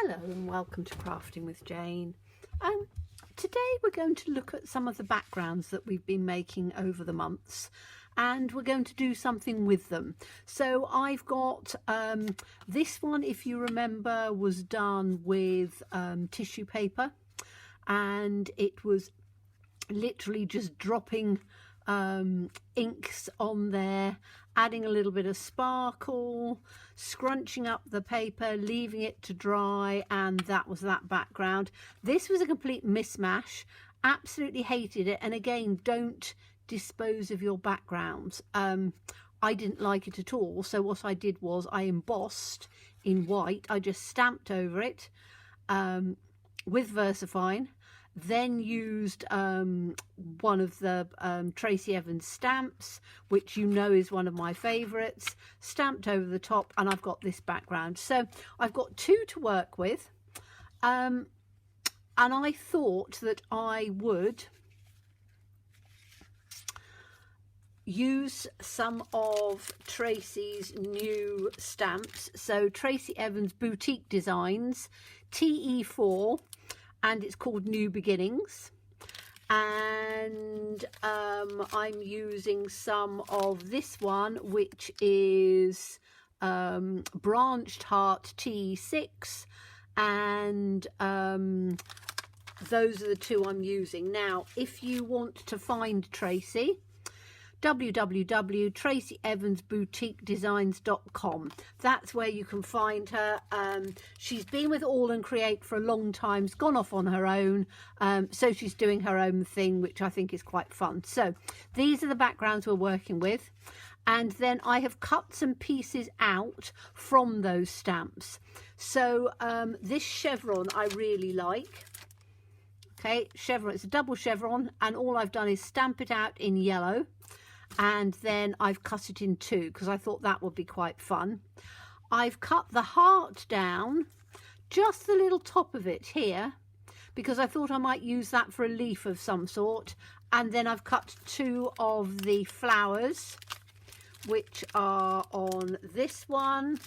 Hello and welcome to Crafting with Jane. Today we're going to look at some of the backgrounds that we've been making over the months, and we're going to do something with them. So I've got this one, if you remember, was done with tissue paper, and it was literally just dropping inks on there, adding a little bit of sparkle, scrunching up the paper, leaving it to dry, and that was that background. This was a complete mismatch. Absolutely hated it. And again, don't dispose of your backgrounds. I didn't like it at all, so what I did was I embossed in white. I just stamped over it with VersaFine, then used one of the Tracy Evans stamps, which you know is one of my favorites, stamped over the top, and I've got this background. So I've got two to work with, and I thought that I would use some of Tracy's new stamps. So Tracy Evans Boutique Designs TE4, and it's called New Beginnings, and I'm using some of this one, which is Branched Heart TE6, and those are the two I'm using. Now, if you want to find Tracy, www.tracyevansboutiquedesigns.com. That's where you can find her. She's been with All and Create for a long time, has gone off on her own, so she's doing her own thing, which I think is quite fun. So these are the backgrounds we're working with, and then I have cut some pieces out from those stamps. So this chevron I really like. Okay, chevron, it's a double chevron, and all I've done is stamp it out in yellow, and then I've cut it in two because I thought that would be quite fun. I've cut the heart down, just the little top of it here, because I thought I might use that for a leaf of some sort. And then I've cut two of the flowers, which are on this one.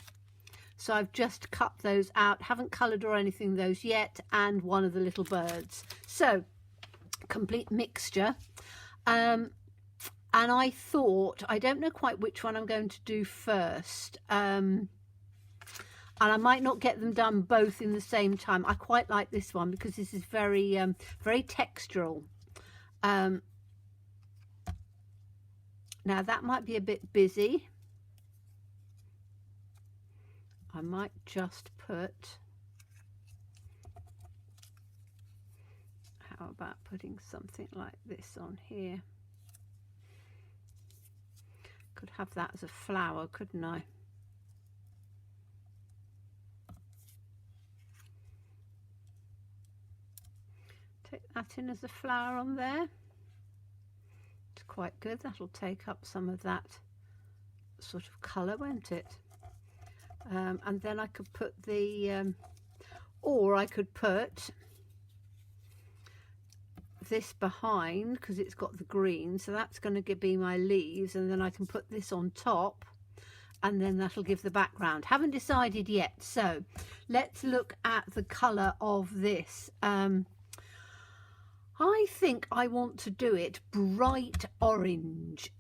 So I've just cut those out, haven't coloured or anything those yet, and one of the little birds. So complete mixture. And I thought, I don't know quite which one I'm going to do first. And I might not get them done both in the same time. I quite like this one because this is very, very textural. Now that might be a bit busy. I might just put, how about putting something like this on here? Could have that as a flower, couldn't I? Take that in as a flower on there. It's quite good. That'll take up some of that sort of colour, won't it? And then I could put the, or I could put this behind because it's got the green, so that's going to be my leaves, and then I can put this on top, and then that'll give the background. Haven't decided yet, so let's look at the colour of this. I think I want to do it bright orange.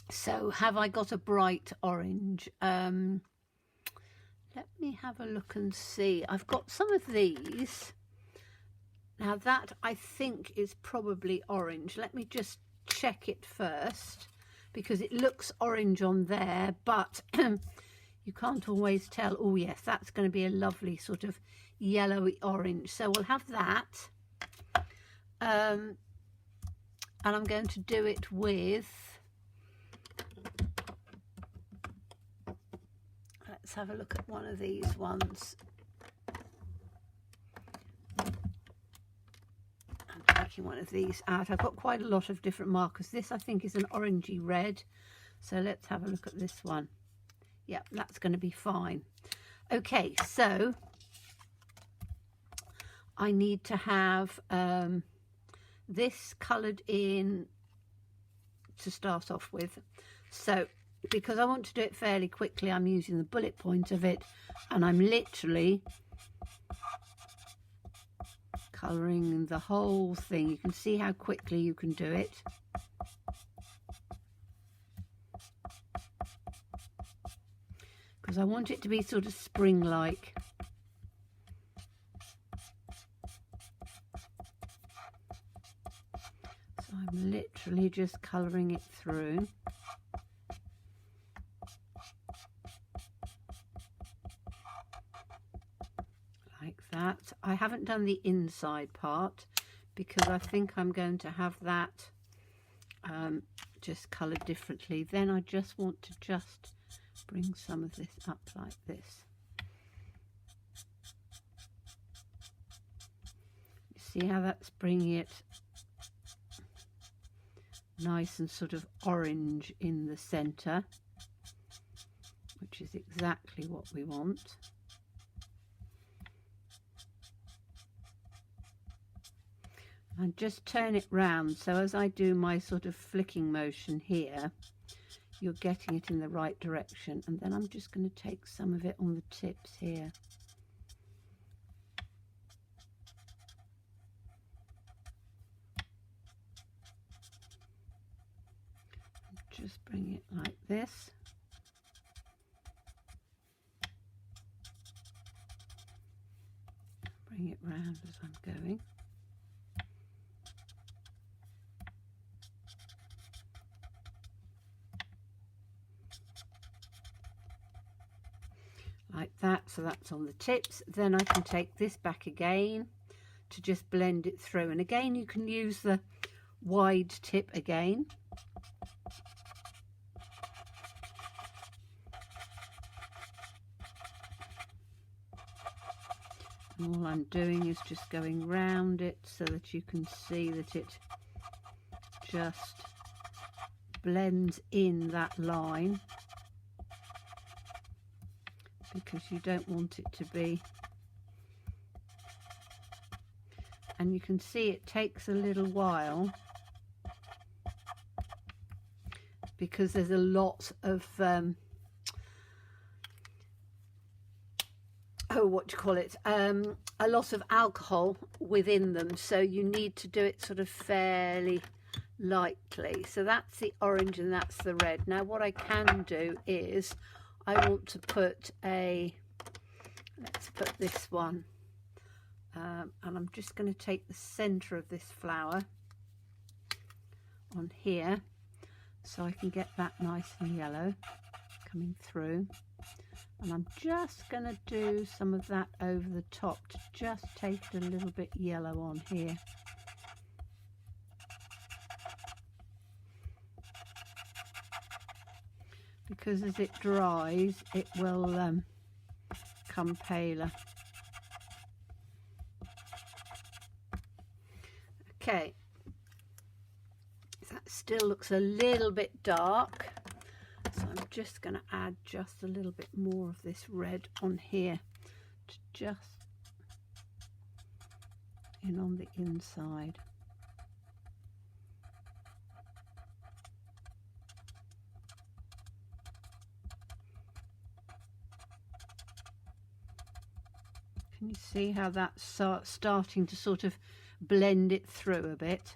So have I got a bright orange? Let me have a look and see. I've got some of these. Now that I think is probably orange. Let me just check it first, because it looks orange on there, but you can't always tell. Oh yes, that's going to be a lovely sort of yellowy orange. So we'll have that. And I'm going to do it with, let's have a look at one of these ones. Taking one of these out. I've got quite a lot of different markers. This I think is an orangey red, so let's have a look at this one. Yep, that's going to be fine. Okay, so I need to have this coloured in to start off with. So because I want to do it fairly quickly, I'm using the bullet point of it, And I'm literally colouring the whole thing. You can see how quickly you can do it. Because I want it to be sort of spring-like. So I'm literally just colouring it through. Like that. I haven't done the inside part because I think I'm going to have that just coloured differently. Then I just want to just bring some of this up like this. You see how that's bringing it nice and sort of orange in the centre, which is exactly what we want. And just turn it round, so as I do my sort of flicking motion here, you're getting it in the right direction. And then I'm just going to take some of it on the tips here. Just bring it like this. Bring it round as I'm going. Like that, so that's on the tips. Then I can take this back again to just blend it through. And again, you can use the wide tip again. And all I'm doing is just going round it so that you can see that it just blends in that line, because you don't want it to be. And you can see it takes a little while because there's a lot of a lot of alcohol within them, so you need to do it sort of fairly lightly. So that's the orange and that's the red. Now what I can do is I want to put let's put this one, and I'm just going to take the center of this flower on here so I can get that nice and yellow coming through. And I'm just going to do some of that over the top to just take it a little bit yellow on here. Because as it dries, it will come paler. Okay, that still looks a little bit dark. So I'm just going to add just a little bit more of this red on here to just in on the inside. Can you see how that's starting to sort of blend it through a bit?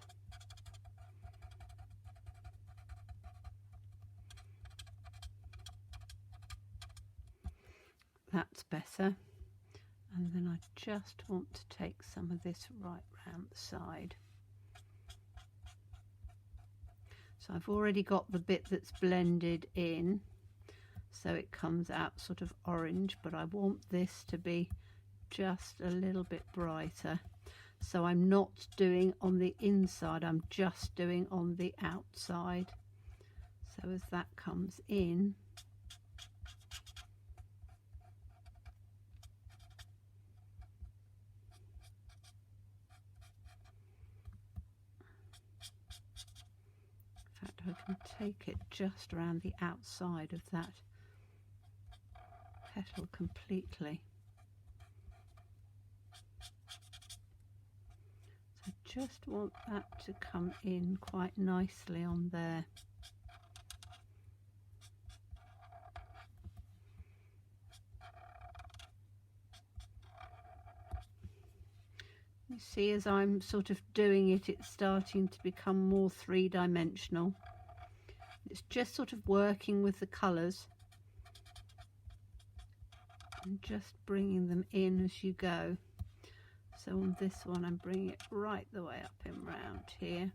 That's better. And then I just want to take some of this right round the side. So I've already got the bit that's blended in, so it comes out sort of orange, but I want this to be just a little bit brighter. So I'm not doing on the inside, I'm just doing on the outside. So as that comes in, in fact I can take it just around the outside of that petal completely. So I just want that to come in quite nicely on there. You see, as I'm sort of doing it, it's starting to become more three-dimensional. It's just sort of working with the colours and just bringing them in as you go. So on this one, I'm bringing it right the way up and round here.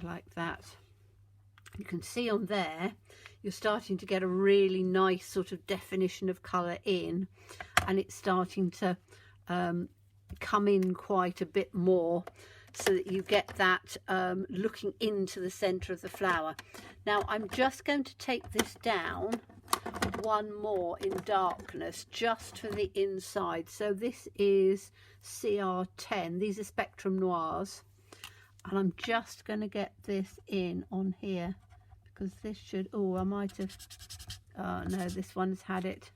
Like that. You can see on there, you're starting to get a really nice sort of definition of colour in, and it's starting to come in quite a bit more, so that you get that looking into the centre of the flower. Now I'm just going to take this down one more in darkness just for the inside. So this is CR10, these are Spectrum Noirs, and I'm just going to get this in on here, because this should, oh, I might have, oh no, this one's had it.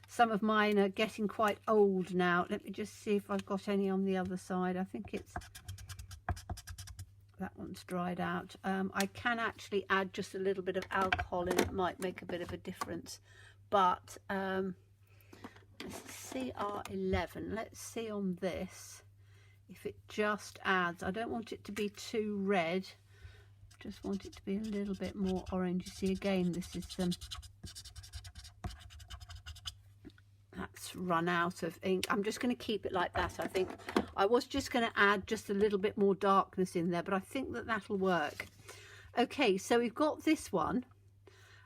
Some of mine are getting quite old now. Let me just see if I've got any on the other side. I think it's, that one's dried out. I can actually add just a little bit of alcohol and it might make a bit of a difference. But CR11, let's see on this if it just adds. I don't want it to be too red, just want it to be a little bit more orange. You see, again, this is that's run out of ink. I'm just going to keep it like that. I think I was just going to add just a little bit more darkness in there, but I think that that'll work. Okay, so we've got this one,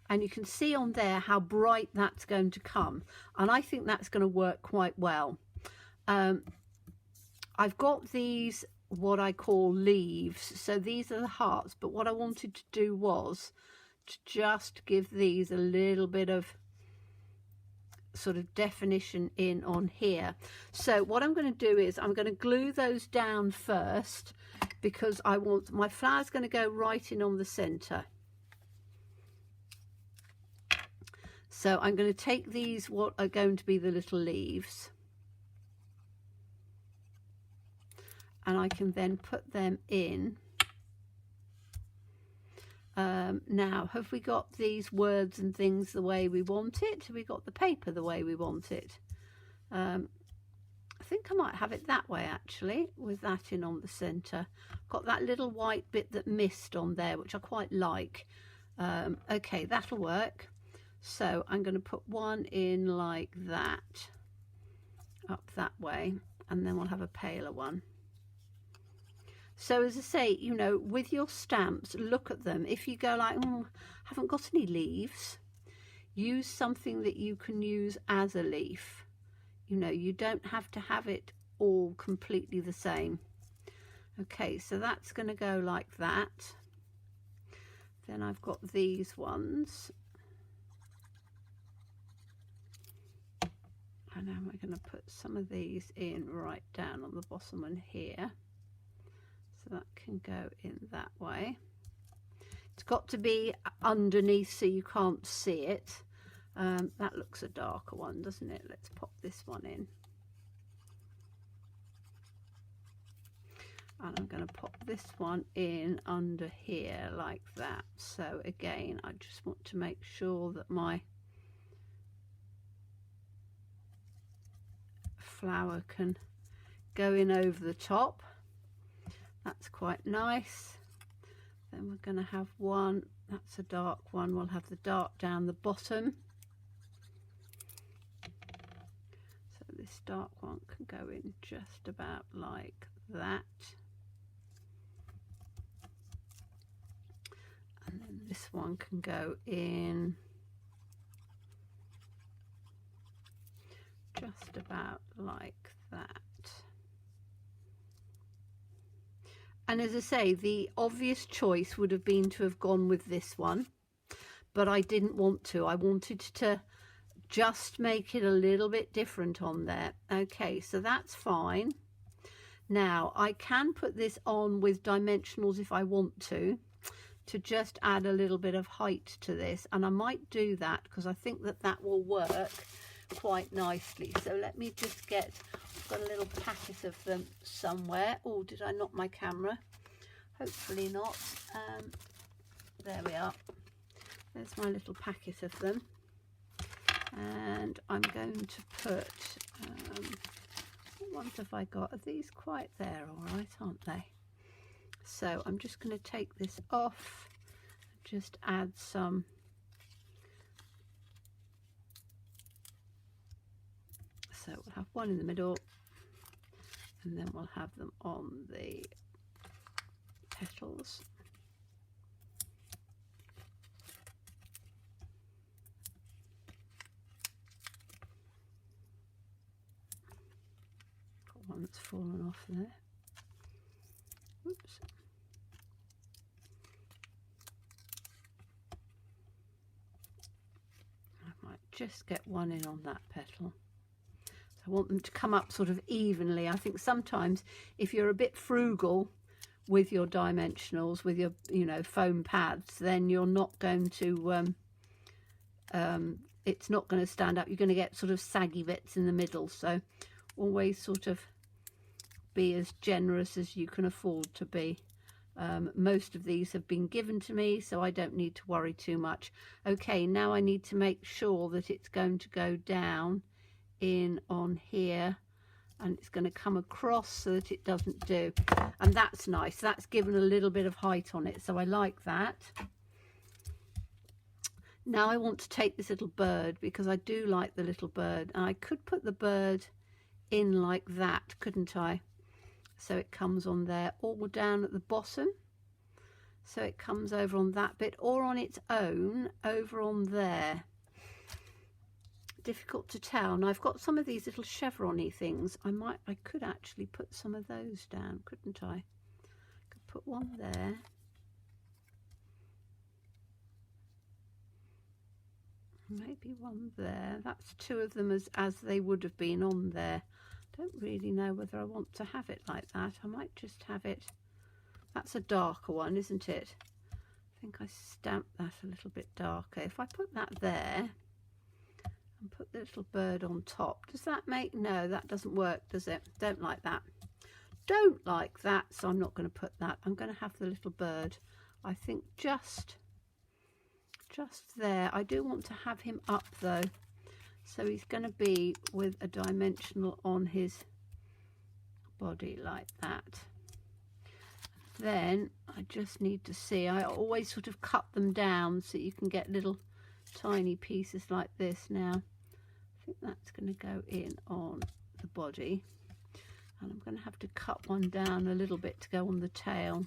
and you can see on there how bright that's going to come, and I think that's going to work quite well. I've got these, what I call leaves, so these are the hearts, but what I wanted to do was to just give these a little bit of sort of definition in on here. So what I'm going to do is I'm going to glue those down first, because I want my flower's going to go right in on the center. So I'm going to take these, what are going to be the little leaves, and I can then put them in. Now, have we got these words and things the way we want it? Have we got the paper the way we want it? I think I might have it that way, actually, with that in on the centre. Got that little white bit that missed on there, which I quite like. Okay, that'll work. So I'm going to put one in like that, up that way, and then we'll have a paler one. So as I say, you know, with your stamps, look at them. If you go like, haven't got any leaves, use something that you can use as a leaf. You know, you don't have to have it all completely the same. Okay, so that's going to go like that. Then I've got these ones. And now we're going to put some of these in right down on the bottom one here. So that can go in that way. It's got to be underneath so you can't see it. That looks a darker one, doesn't it? Let's pop this one in. And I'm going to pop this one in under here like that. So again, I just want to make sure that my flower can go in over the top. That's quite nice. Then we're going to have one, that's a dark one, we'll have the dark down the bottom. So this dark one can go in just about like that. And then this one can go in just about like that. And as I say, the obvious choice would have been to have gone with this one, but I didn't want to. I wanted to just make it a little bit different on there. Okay, so that's fine. Now, I can put this on with dimensionals if I want to just add a little bit of height to this. And I might do that because I think that that will work quite nicely. So let me just get, I've got a little packet of them somewhere. Oh, did I knock my camera? Hopefully not. There we are. There's my little packet of them. And I'm going to put, what ones have I got? Are these quite there all right, aren't they? So I'm just going to take this off, just add some so we'll have one in the middle, and then we'll have them on the petals. Got one that's fallen off there. Oops. I might just get one in on that petal. I want them to come up sort of evenly. I think sometimes if you're a bit frugal with your dimensionals, with your, you know, foam pads, then you're not going to, it's not going to stand up. You're going to get sort of saggy bits in the middle. So always sort of be as generous as you can afford to be. Most of these have been given to me, so I don't need to worry too much. Okay, now I need to make sure that it's going to go down in on here, and it's going to come across so that it doesn't do, and that's nice. That's given a little bit of height on it, so I like that. Now I want to take this little bird, because I do like the little bird, and I could put the bird in like that, couldn't I? So it comes on there, or down at the bottom, so it comes over on that bit, or on its own over on there. Difficult to tell. And I've got some of these little chevron-y things. I could actually put some of those down, couldn't I? Could put one there. Maybe one there. That's two of them as they would have been on there. Don't really know whether I want to have it like that. I might just have it. That's a darker one, isn't it? I think I stamped that a little bit darker. If I put that there and put the little bird on top, does that make, no, that doesn't work, does it? Don't like that. Don't like that, so I'm not going to put that. I'm going to have the little bird, I think, just there. I do want to have him up though, so he's going to be with a dimensional on his body like that. Then I just need to see, I always sort of cut them down so you can get little tiny pieces like this. Now I think that's going to go in on the body, and I'm going to have to cut one down a little bit to go on the tail.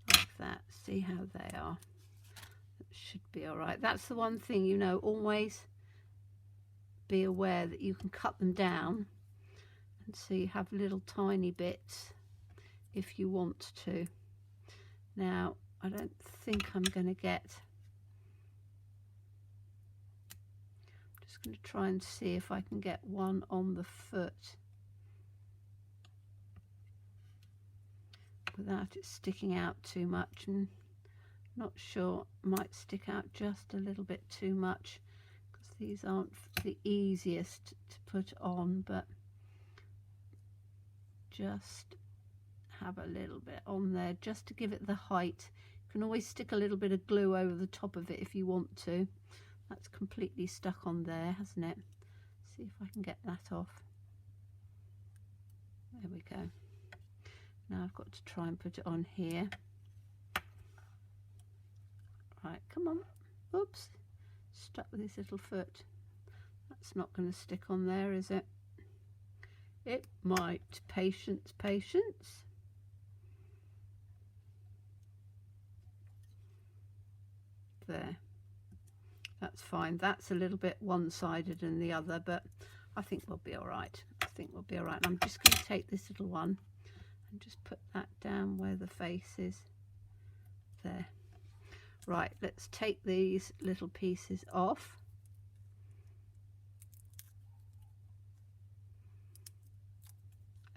Like that. See how they are. That should be all right. That's the one thing, you know, always be aware that you can cut them down, and so you have little tiny bits if you want to. Now I don't think I'm going to get, I'm just going to try and see if I can get one on the foot without it sticking out too much, and not sure, might stick out just a little bit too much because these aren't the easiest to put on, but just have a little bit on there just to give it the height. You can always stick a little bit of glue over the top of it if you want to. That's completely stuck on there, hasn't it? See if I can get that off. There we go. Now I've got to try and put it on here. Right, come on. Oops, stuck with his little foot. That's not going to stick on there, is it? It might. Patience, patience. There. That's fine. That's a little bit one-sided than the other, but I think we'll be all right. I think we'll be all right. I'm just going to take this little one and just put that down where the face is. There. Right, let's take these little pieces off.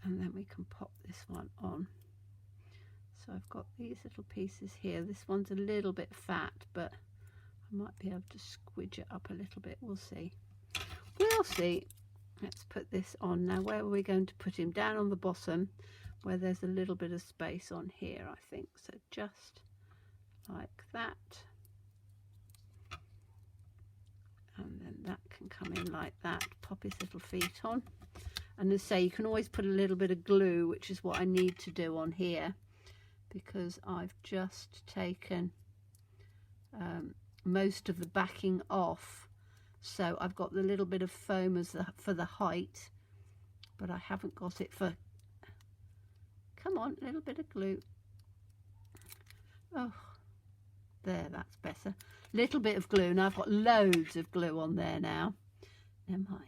And then we can pop this one on. So I've got these little pieces here. This one's a little bit fat, but I might be able to squidge it up a little bit. We'll see. We'll see. Let's put this on. Now, where are we going to put him? Down on the bottom, where there's a little bit of space on here, I think. So just like that. And then that can come in like that, pop his little feet on. And as I say, you can always put a little bit of glue, which is what I need to do on here, because I've just taken most of the backing off. So I've got the little bit of foam as for the height, but I haven't got it for, come on, a little bit of glue. Oh, there, that's better. Little bit of glue. Now I've got loads of glue on there now. Never mind.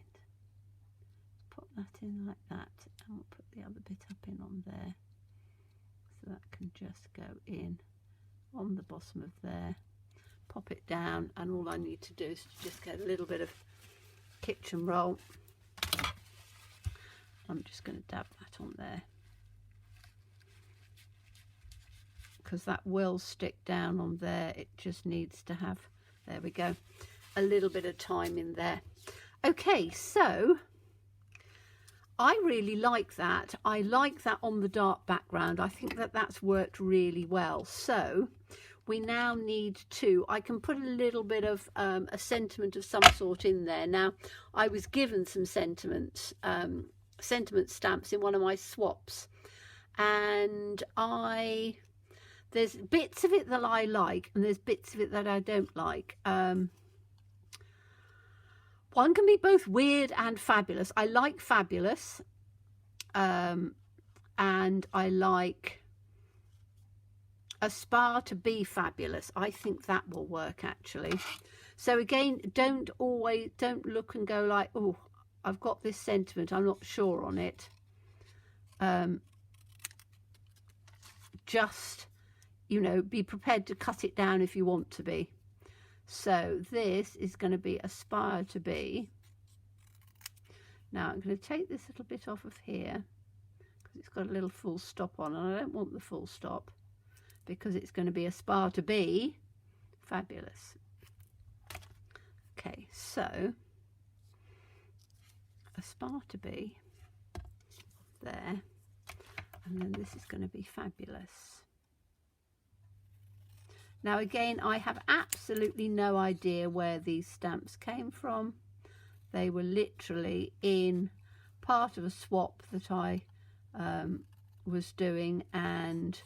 Pop that in like that, and we'll put the other bit up in on there. So that can just go in on the bottom of there. Pop it down, and all I need to do is to just get a little bit of kitchen roll. I'm just going to dab that on there, because that will stick down on there. It just needs to have, there we go, a little bit of time in there. Okay, so I really like that. I like that on the dark background. I think that that's worked really well. So we now need to, I can put a little bit of a sentiment of some sort in there. Now, I was given some sentiment stamps in one of my swaps, and there's bits of it that I like, and there's bits of it that I don't like. One can be both weird and fabulous. I like fabulous, and I like aspire to be fabulous. I think that will work actually. So again, don't look and go like, oh, I've got this sentiment, I'm not sure on it. Just, you know, be prepared to cut it down if you want to be. So this is going to be aspire to be. Now I'm going to take this little bit off of here, because it's got a little full stop on, and I don't want the full stop, because it's going to be aspire to be fabulous. Okay, so aspire to be there, and then this is going to be fabulous. Now again, I have absolutely no idea where these stamps came from. They were literally in part of a swap that I was doing, and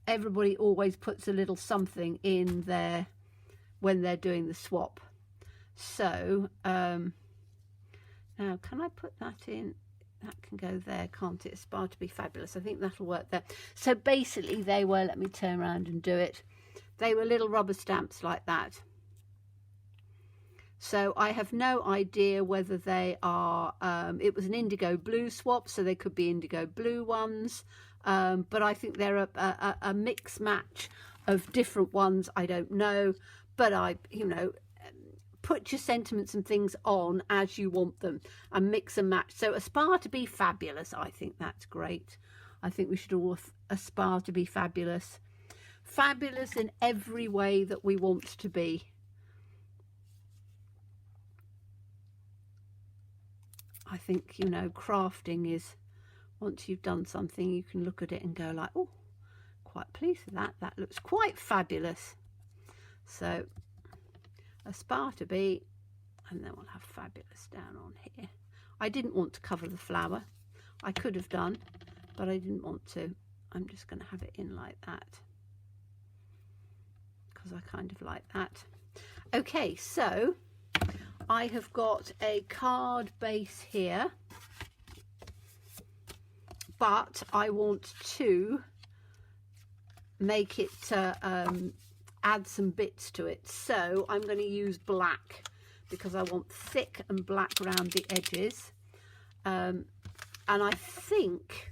everybody always puts a little something in there when they're doing the swap. So now can I put that in? That can go there, can't it? Aspire to be fabulous. I think that'll work there. So basically they were, let me turn around and do it. They were little rubber stamps like that. So I have no idea whether they are, it was an indigo blue swap, so they could be indigo blue ones. But I think they're a mix match of different ones. I don't know, but you know, put your sentiments and things on as you want them and mix and match. So aspire to be fabulous. I think that's great. I think we should all aspire to be fabulous. Fabulous in every way that we want to be. I think, you know, crafting is, once you've done something, you can look at it and go like, oh, quite pleased with that. That looks quite fabulous. So aspire to be, and then we'll have fabulous down on here. I didn't want to cover the flower. I could have done, but I didn't want to. I'm just going to have it in like that, because I kind of like that. Okay, so I have got a card base here, but I want to make it add some bits to it. So I'm going to use black, because I want thick and black around the edges, and I think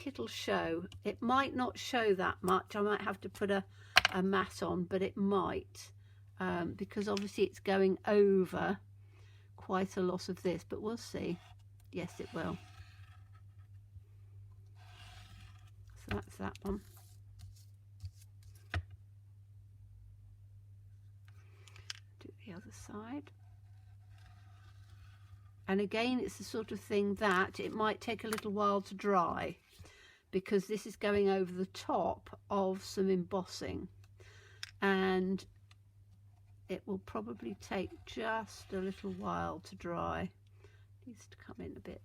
it'll show. It might not show that much. I might have to put a mat on, but it might, because obviously it's going over quite a lot of this, but we'll see. Yes, it will. So that's that one. The other side, and again it's the sort of thing that it might take a little while to dry, because this is going over the top of some embossing, and it will probably take just a little while to dry. It needs to come in a bit.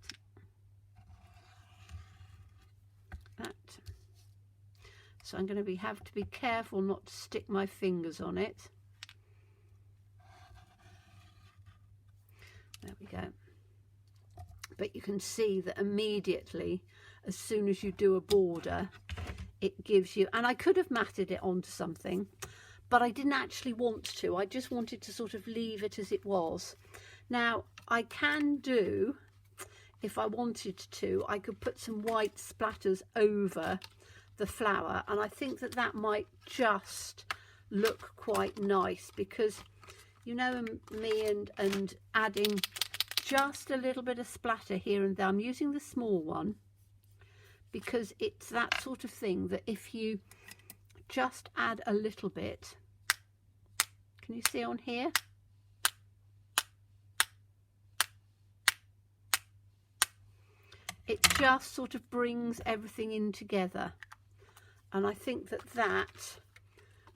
That. So I'm going to have to be careful not to stick my fingers on it. There we go. But you can see that immediately, as soon as you do a border, it gives you, and I could have matted it onto something, but I didn't actually want to. I just wanted to sort of leave it as it was. Now, I can do, if I wanted to, I could put some white splatters over the flower, and I think that that might just look quite nice, because you know me and adding just a little bit of splatter here and there. I'm using the small one because it's that sort of thing that if you just add a little bit, can you see on here? It just sort of brings everything in together, and I think that that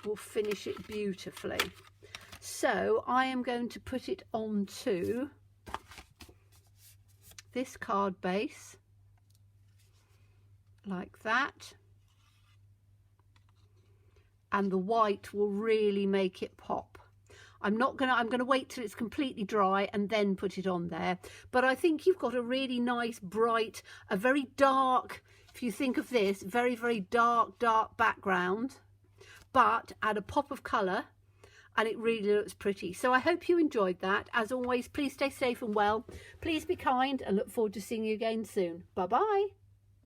will finish it beautifully. So I am going to put it onto this card base like that, and the white will really make it pop. I'm gonna wait till it's completely dry and then put it on there, but I think you've got a really nice bright, a very dark, if you think of this, very, very dark background, but add a pop of colour, and it really looks pretty. So I hope you enjoyed that. As always, please stay safe and well. Please be kind, and look forward to seeing you again soon. Bye bye.